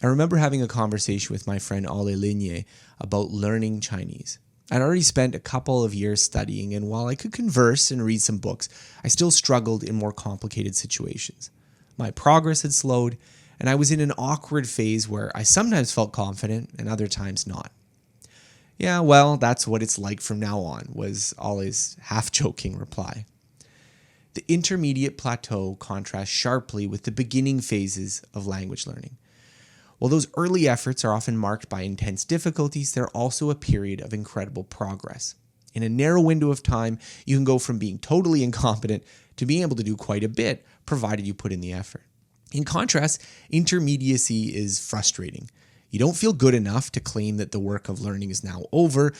I remember having a conversation with my friend Ale Ligne about learning Chinese. I'd already spent a couple of years studying, and while I could converse and read some books, I still struggled in more complicated situations. My progress had slowed, and I was in an awkward phase where I sometimes felt confident and other times not. Yeah, well, that's what it's like from now on, was Ale's half-joking reply. The intermediate plateau contrasts sharply with the beginning phases of language learning. While those early efforts are often marked by intense difficulties, they're also a period of incredible progress. In a narrow window of time, you can go from being totally incompetent to being able to do quite a bit, provided you put in the effort. In contrast, intermediacy is frustrating. You don't feel good enough to claim that the work of learning is now over,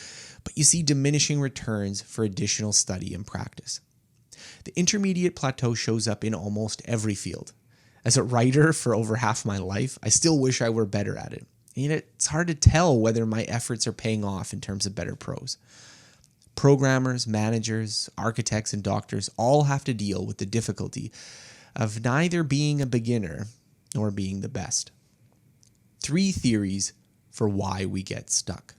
but you see diminishing returns for additional study and practice. The intermediate plateau shows up in almost every field. As a writer for over half my life, I still wish I were better at it. And it's hard to tell whether my efforts are paying off in terms of better prose. Programmers, managers, architects, and doctors all have to deal with the difficulty of neither being a beginner nor being the best. 3 theories for why we get stuck.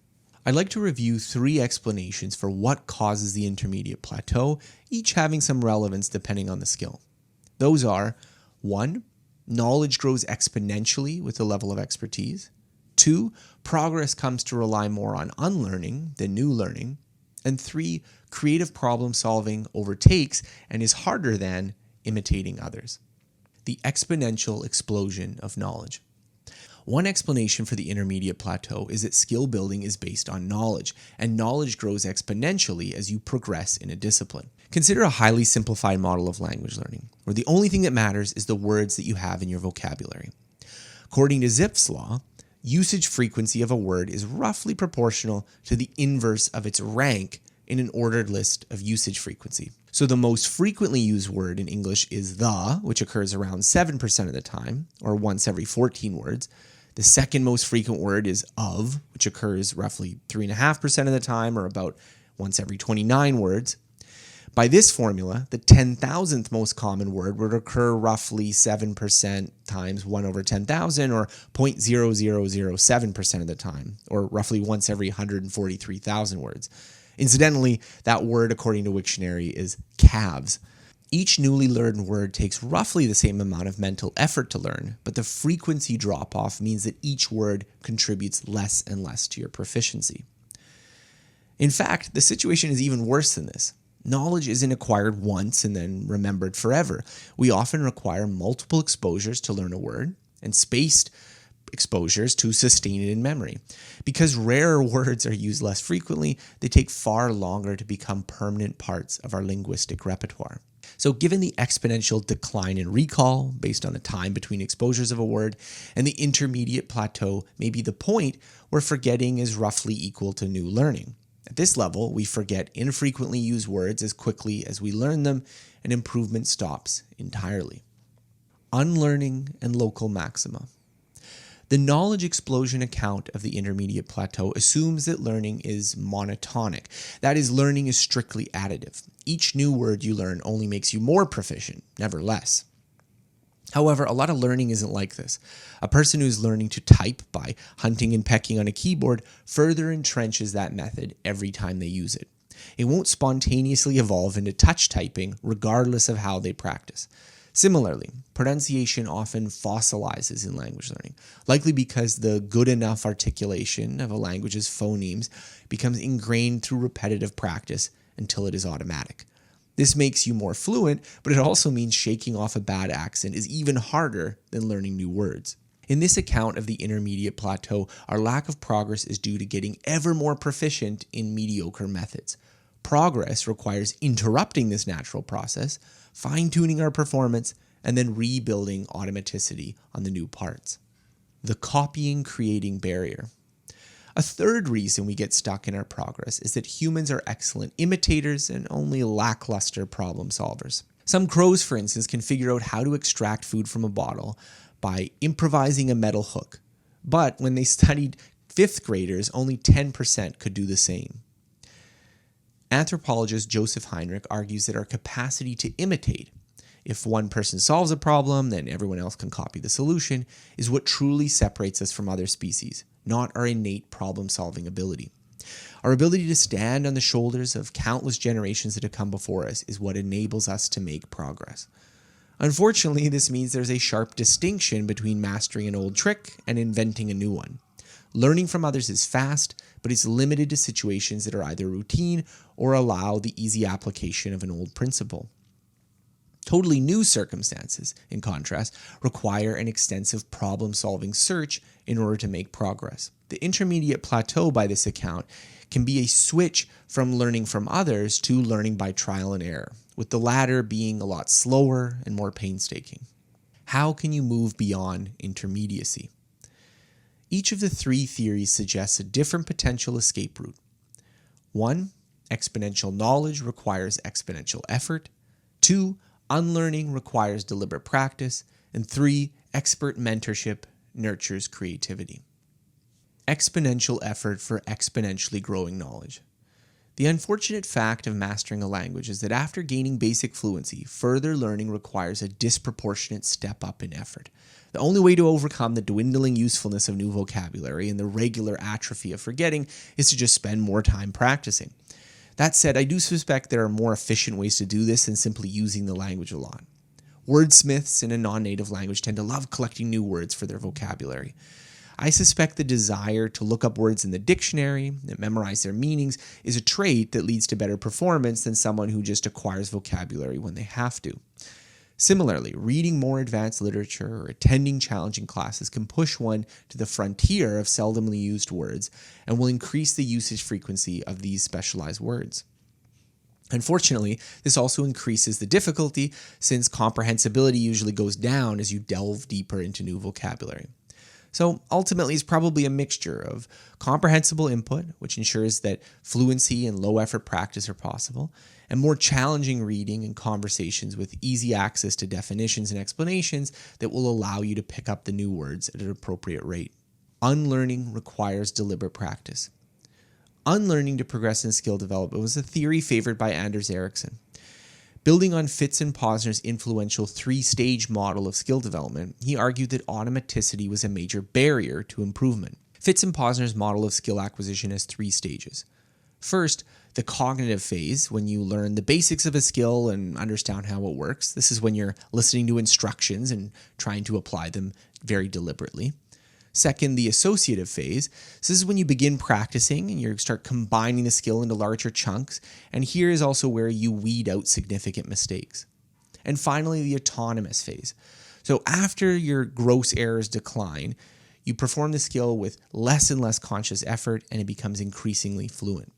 I'd like to review 3 explanations for what causes the intermediate plateau, each having some relevance depending on the skill. Those are 1. Knowledge grows exponentially with the level of expertise. 2. Progress comes to rely more on unlearning than new learning. And 3. Creative problem solving overtakes and is harder than imitating others. The exponential explosion of knowledge. One explanation for the intermediate plateau is that skill building is based on knowledge, and knowledge grows exponentially as you progress in a discipline. Consider a highly simplified model of language learning, where the only thing that matters is the words that you have in your vocabulary. According to Zipf's law, usage frequency of a word is roughly proportional to the inverse of its rank in an ordered list of usage frequency. So the most frequently used word in English is the, which occurs around 7% of the time, or once every 14 words. The second most frequent word is of, which occurs roughly 3.5% of the time, or about once every 29 words. By this formula, the 10,000th most common word would occur roughly 7% times 1 over 10,000, or 0.0007% of the time, or roughly once every 143,000 words. Incidentally, that word, according to Wiktionary, is calves. Each newly learned word takes roughly the same amount of mental effort to learn, but the frequency drop-off means that each word contributes less and less to your proficiency. In fact, the situation is even worse than this. Knowledge isn't acquired once and then remembered forever. We often require multiple exposures to learn a word and spaced exposures to sustain it in memory. Because rarer words are used less frequently, they take far longer to become permanent parts of our linguistic repertoire. So given the exponential decline in recall based on the time between exposures of a word, and the intermediate plateau may be the point where forgetting is roughly equal to new learning. At this level, we forget infrequently used words as quickly as we learn them, and improvement stops entirely. Unlearning and local maxima. The knowledge explosion account of the intermediate plateau assumes that learning is monotonic. That is, learning is strictly additive. Each new word you learn only makes you more proficient, never less. However, a lot of learning isn't like this. A person who's learning to type by hunting and pecking on a keyboard further entrenches that method every time they use it. It won't spontaneously evolve into touch typing regardless of how they practice. Similarly, pronunciation often fossilizes in language learning, likely because the good enough articulation of a language's phonemes becomes ingrained through repetitive practice until it is automatic. This makes you more fluent, but it also means shaking off a bad accent is even harder than learning new words. In this account of the intermediate plateau, our lack of progress is due to getting ever more proficient in mediocre methods. Progress requires interrupting this natural process, fine-tuning our performance, and then rebuilding automaticity on the new parts. The copying-creating barrier. A third reason we get stuck in our progress is that humans are excellent imitators and only lackluster problem solvers. Some crows, for instance, can figure out how to extract food from a bottle by improvising a metal hook. But when they studied 5th graders, only 10% could do the same. Anthropologist Joseph Heinrich argues that our capacity to imitate If one person solves a problem, then everyone else can copy the solution, is what truly separates us from other species, not our innate problem-solving ability. Our ability to stand on the shoulders of countless generations that have come before us is what enables us to make progress. Unfortunately, this means there's a sharp distinction between mastering an old trick and inventing a new one. Learning from others is fast, but it's limited to situations that are either routine or allow the easy application of an old principle. Totally new circumstances, in contrast, require an extensive problem-solving search in order to make progress. The intermediate plateau, by this account, can be a switch from learning from others to learning by trial and error, with the latter being a lot slower and more painstaking. How can you move beyond intermediacy? Each of the three theories suggests a different potential escape route. 1. Exponential knowledge requires exponential effort. 2. Unlearning requires deliberate practice. And 3. Expert mentorship nurtures creativity. Exponential effort for exponentially growing knowledge. The unfortunate fact of mastering a language is that after gaining basic fluency, further learning requires a disproportionate step up in effort. The only way to overcome the dwindling usefulness of new vocabulary and the regular atrophy of forgetting is to just spend more time practicing. That said, I do suspect there are more efficient ways to do this than simply using the language a lot. Wordsmiths in a non-native language tend to love collecting new words for their vocabulary. I suspect the desire to look up words in the dictionary and memorize their meanings is a trait that leads to better performance than someone who just acquires vocabulary when they have to. Similarly, reading more advanced literature or attending challenging classes can push one to the frontier of seldomly used words and will increase the usage frequency of these specialized words. Unfortunately, this also increases the difficulty since comprehensibility usually goes down as you delve deeper into new vocabulary. So ultimately, it's probably a mixture of comprehensible input, which ensures that fluency and low-effort practice are possible, and more challenging reading and conversations with easy access to definitions and explanations that will allow you to pick up the new words at an appropriate rate. Unlearning requires deliberate practice. Unlearning to progress in skill development was a theory favored by Anders Ericsson. Building on Fitz and Posner's influential three-stage model of skill development, he argued that automaticity was a major barrier to improvement. Fitz and Posner's model of skill acquisition has 3 stages. First, the cognitive phase, when you learn the basics of a skill and understand how it works. This is when you're listening to instructions and trying to apply them very deliberately. Second, the associative phase. This is when you begin practicing and you start combining the skill into larger chunks. And here is also where you weed out significant mistakes. And finally, the autonomous phase. So after your gross errors decline, you perform the skill with less and less conscious effort and it becomes increasingly fluent.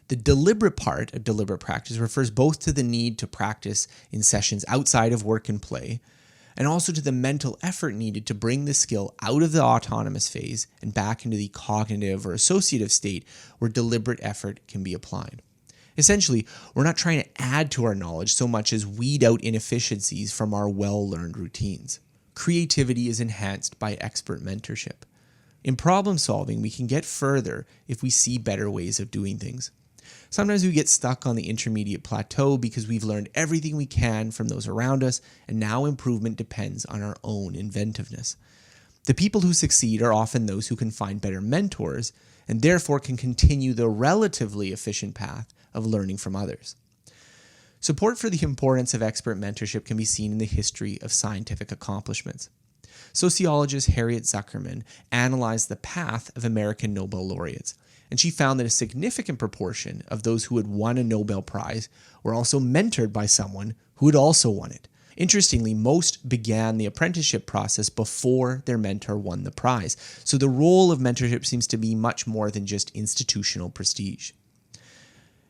The deliberate part of deliberate practice refers both to the need to practice in sessions outside of work and play, and also to the mental effort needed to bring the skill out of the autonomous phase and back into the cognitive or associative state where deliberate effort can be applied. Essentially, we're not trying to add to our knowledge so much as weed out inefficiencies from our well-learned routines. Creativity is enhanced by expert mentorship. In problem solving, we can get further if we see better ways of doing things. Sometimes we get stuck on the intermediate plateau because we've learned everything we can from those around us, and now improvement depends on our own inventiveness. The people who succeed are often those who can find better mentors, and therefore can continue the relatively efficient path of learning from others. Support for the importance of expert mentorship can be seen in the history of scientific accomplishments. Sociologist Harriet Zuckerman analyzed the path of American Nobel laureates, and she found that a significant proportion of those who had won a Nobel Prize were also mentored by someone who had also won it. Interestingly, most began the apprenticeship process before their mentor won the prize, so the role of mentorship seems to be much more than just institutional prestige.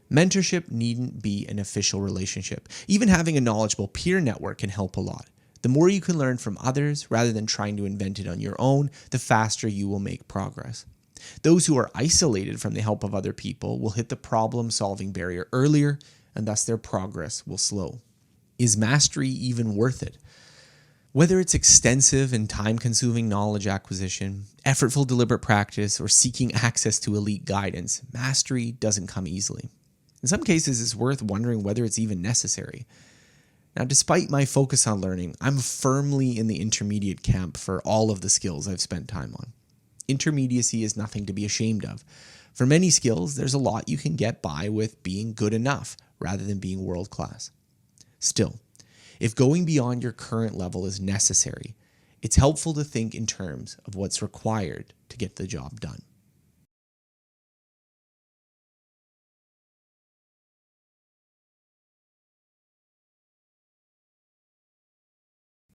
Mentorship needn't be an official relationship. Even having a knowledgeable peer network can help a lot. The more you can learn from others rather than trying to invent it on your own, the faster you will make progress. Those who are isolated from the help of other people will hit the problem-solving barrier earlier, and thus their progress will slow. Is mastery even worth it? Whether it's extensive and time-consuming knowledge acquisition, effortful deliberate practice, or seeking access to elite guidance, mastery doesn't come easily. In some cases, it's worth wondering whether it's even necessary. Now, despite my focus on learning, I'm firmly in the intermediate camp for all of the skills I've spent time on. Intermediacy is nothing to be ashamed of. For many skills, there's a lot you can get by with being good enough rather than being world class. Still, if going beyond your current level is necessary, it's helpful to think in terms of what's required to get the job done.